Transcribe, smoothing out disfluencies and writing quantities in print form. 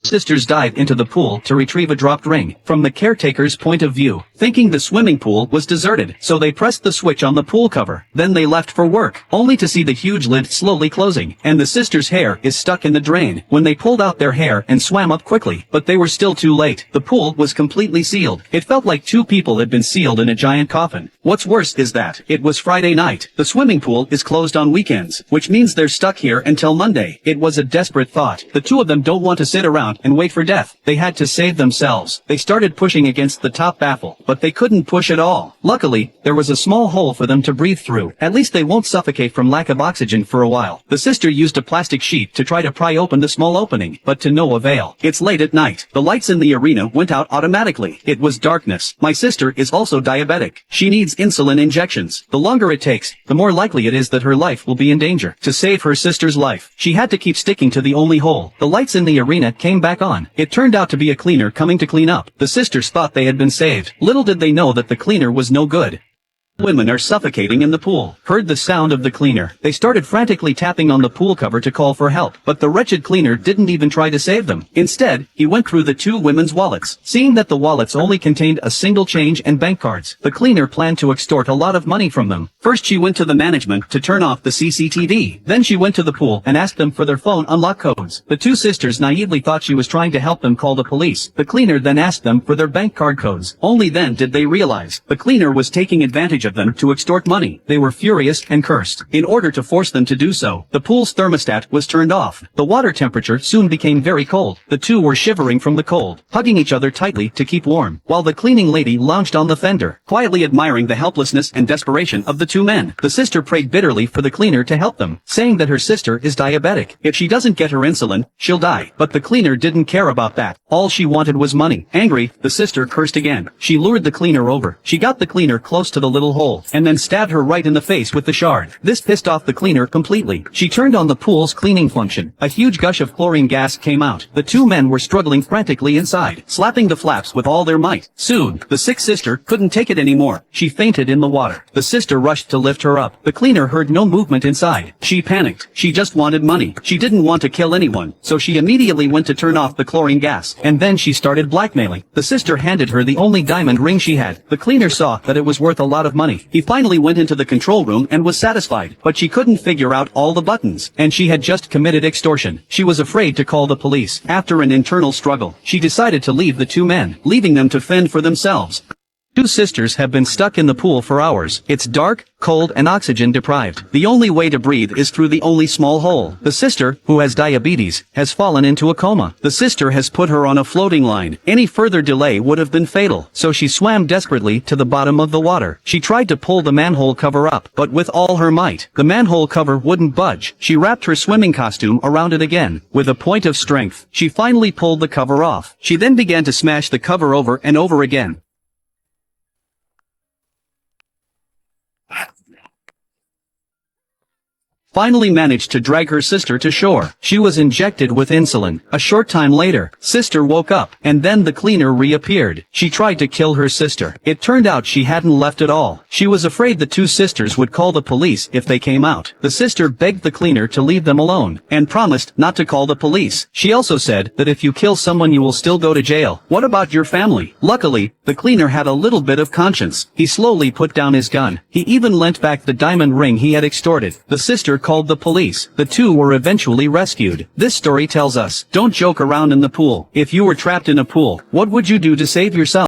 Sisters dive into the pool to retrieve a dropped ring. From the caretaker's point of view, thinking the swimming pool was deserted, so they pressed the switch on the pool cover. Then they left for work, only to see the huge lid slowly closing, and the sisters' hair is stuck in the drain. When they pulled out their hair and swam up quickly, but they were still too late. The pool was completely sealed. It felt like two people had been sealed in a giant coffin. What's worse is that it was Friday night. The swimming pool is closed on weekends, which means they're stuck here until Monday. It was a desperate thought. The two of them don't want to sit around and wait for death. They had to save themselves. They started pushing against the top baffle, but they couldn't push at all. Luckily, there was a small hole for them to breathe through. At least they won't suffocate from lack of oxygen for a while. The sister used a plastic sheet to try to pry open the small opening, but to no avail. It's late at night. The lights in the arena went out automatically. It was darkness. My sister is also diabetic. She needs insulin injections. The longer it takes, the more likely it is that her life will be in danger. To save her sister's life, she had to keep sticking to the only hole. The lights in the arena came back on. It turned out to be a cleaner coming to clean up. The sisters thought they had been saved. Little did they know that the cleaner was no good. Women are suffocating in the pool. Heard the sound of the cleaner. They started frantically tapping on the pool cover to call for help, but the wretched cleaner didn't even try to save them. Instead, he went through the two women's wallets. Seeing that the wallets only contained a single change and bank cards, the cleaner planned to extort a lot of money from them. First she went to the management to turn off the CCTV. Then she went to the pool and asked them for their phone unlock codes. The two sisters naively thought she was trying to help them call the police. The cleaner then asked them for their bank card codes. Only then did they realize the cleaner was taking advantage of them to extort money. They were furious and cursed. In order to force them to do so, the pool's thermostat was turned off. The water temperature soon became very cold. The two were shivering from the cold, hugging each other tightly to keep warm, while the cleaning lady lounged on the fender, quietly admiring the helplessness and desperation of the two men. The sister prayed bitterly for the cleaner to help them, saying that her sister is diabetic. If she doesn't get her insulin, she'll die. But the cleaner didn't care about that. All she wanted was money. Angry, the sister cursed again. She lured the cleaner over. She got the cleaner close to the little hole, and then stabbed her right in the face with the shard. This pissed off the cleaner completely. She turned on the pool's cleaning function. A huge gush of chlorine gas came out. The two men were struggling frantically inside, slapping the flaps with all their might. Soon, the sick sister couldn't take it anymore. She fainted in the water. The sister rushed to lift her up. The cleaner heard no movement inside. She panicked. She just wanted money. She didn't want to kill anyone, so she immediately went to turn off the chlorine gas, and then she started blackmailing. The sister handed her the only diamond ring she had. The cleaner saw that it was worth a lot of money. He finally went into the control room and was satisfied, but she couldn't figure out all the buttons, and she had just committed extortion. She was afraid to call the police. After an internal struggle, she decided to leave the two men, leaving them to fend for themselves. Two sisters have been stuck in the pool for hours. It's dark, cold and oxygen deprived. The only way to breathe is through the only small hole. The sister, who has diabetes, has fallen into a coma. The sister has put her on a floating line. Any further delay would have been fatal, so she swam desperately to the bottom of the water. She tried to pull the manhole cover up, but with all her might, the manhole cover wouldn't budge. She wrapped her swimming costume around it again. With a point of strength, she finally pulled the cover off. She then began to smash the cover over and over again. Finally managed to drag her sister to shore. She was injected with insulin. A short time later, sister woke up, and then the cleaner reappeared. She tried to kill her sister. It turned out she hadn't left at all. She was afraid the two sisters would call the police if they came out. The sister begged the cleaner to leave them alone, and promised not to call the police. She also said that if you kill someone you will still go to jail. What about your family? Luckily, the cleaner had a little bit of conscience. He slowly put down his gun. He even lent back the diamond ring he had extorted. The sister called the police. The two were eventually rescued. This story tells us, don't joke around in the pool. If you were trapped in a pool, what would you do to save yourself?